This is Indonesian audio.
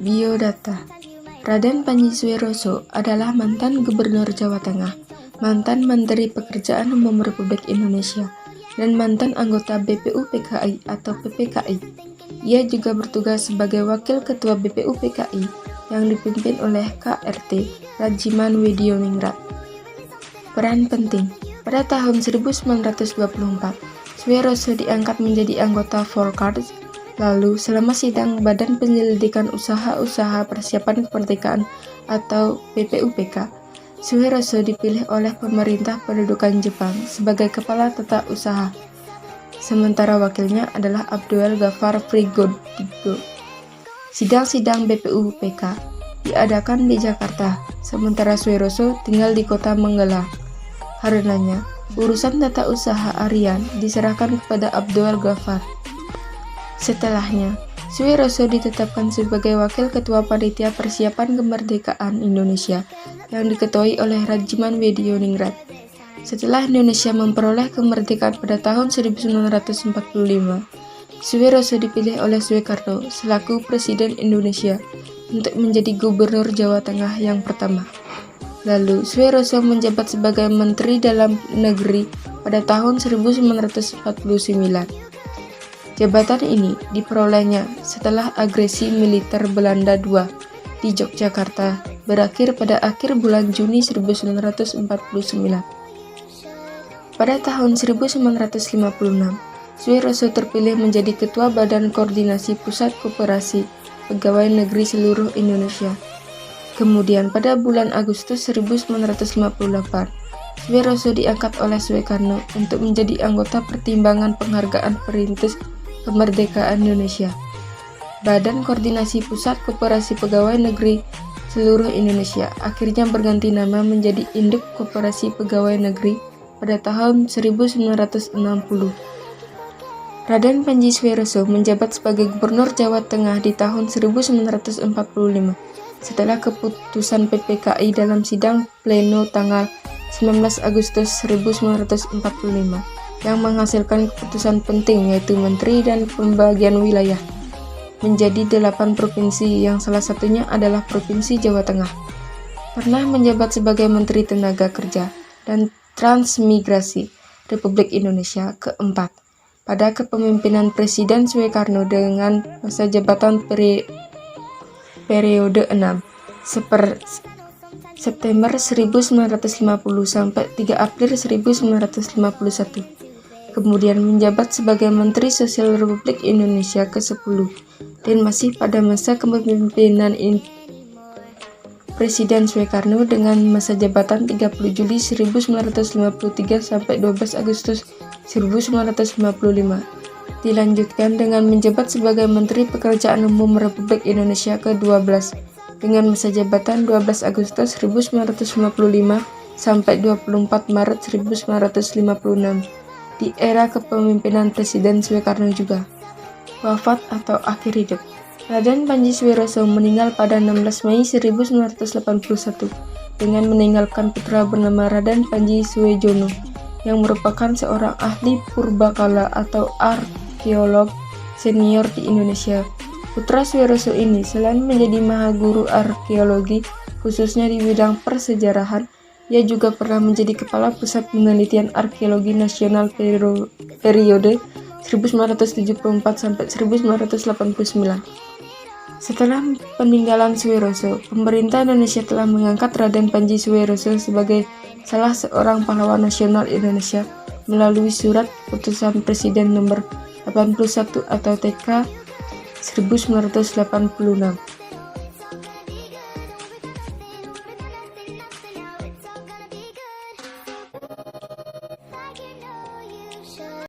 Biodata. Raden Panji Sueroso adalah mantan Gubernur Jawa Tengah, mantan Menteri Pekerjaan Umum Republik Indonesia, dan mantan anggota BPUPKI atau PPKI. Ia juga bertugas sebagai Wakil Ketua BPUPKI yang dipimpin oleh KRT Rajiman Wedioningrat. Peran penting. Pada tahun 1924, Sueroso diangkat menjadi anggota Volkart. Lalu, selama sidang Badan Penyelidikan Usaha-Usaha Persiapan Kemerdekaan atau BPUPK, Sueroso dipilih oleh pemerintah pendudukan Jepang sebagai kepala tata usaha. Sementara wakilnya adalah Abdul Ghaffar Prigodgo. Sidang-sidang BPUPK diadakan di Jakarta, sementara Sueroso tinggal di kota Magelang. Karenanya, urusan tata usaha harian diserahkan kepada Abdul Ghaffar. Setelahnya, Sueroso ditetapkan sebagai Wakil Ketua Panitia Persiapan Kemerdekaan Indonesia yang diketuai oleh Rajiman Wedioningrat. Setelah Indonesia memperoleh kemerdekaan pada tahun 1945, Sueroso dipilih oleh Soekarno selaku Presiden Indonesia untuk menjadi Gubernur Jawa Tengah yang pertama. Lalu, Sueroso menjabat sebagai Menteri Dalam Negeri pada tahun 1949. Jabatan ini diperolehnya setelah agresi militer Belanda II di Yogyakarta berakhir pada akhir bulan Juni 1949. Pada tahun 1956, Sueroso terpilih menjadi Ketua Badan Koordinasi Pusat Koperasi Pegawai Negeri Seluruh Indonesia. Kemudian pada bulan Agustus 1958, Sueroso diangkat oleh Soekarno untuk menjadi anggota Pertimbangan Penghargaan Perintis Kemerdekaan Indonesia. Badan Koordinasi Pusat Koperasi Pegawai Negeri Seluruh Indonesia akhirnya berganti nama menjadi Induk Koperasi Pegawai Negeri pada tahun 1960. Raden Panji Sueroso menjabat sebagai Gubernur Jawa Tengah di tahun 1945 setelah keputusan PPKI dalam sidang pleno tanggal 19 Agustus 1945 yang menghasilkan keputusan penting yaitu Menteri dan Pembagian Wilayah menjadi 8 provinsi yang salah satunya adalah Provinsi Jawa Tengah. Pernah menjabat sebagai Menteri Tenaga Kerja dan Transmigrasi Republik Indonesia keempat pada kepemimpinan Presiden Soekarno dengan masa jabatan periode 6 September 1950 sampai 3 April 1951. Kemudian menjabat sebagai Menteri Sosial Republik Indonesia ke-10 dan masih pada masa kepemimpinan Presiden Soekarno dengan masa jabatan 30 Juli 1953 sampai 12 Agustus 1955. Dilanjutkan dengan menjabat sebagai Menteri Pekerjaan Umum Republik Indonesia ke-12 dengan masa jabatan 12 Agustus 1955 sampai 24 Maret 1956. Di era kepemimpinan Presiden Soekarno juga. Wafat atau akhir hidup. Raden Panji Sueroso meninggal pada 16 Mei 1981 dengan meninggalkan putra bernama Raden Panji Suejono yang merupakan seorang ahli purbakala atau arkeolog senior di Indonesia. Putra Sueroso ini selain menjadi mahaguru arkeologi khususnya di bidang persejarahan, ia juga pernah menjadi Kepala Pusat Penelitian Arkeologi Nasional periode 1974 sampai 1989. Setelah peninggalan Sueroso, pemerintah Indonesia telah mengangkat Raden Panji Sueroso sebagai salah seorang pahlawan nasional Indonesia melalui surat keputusan Presiden nomor 81 atau TK 1986.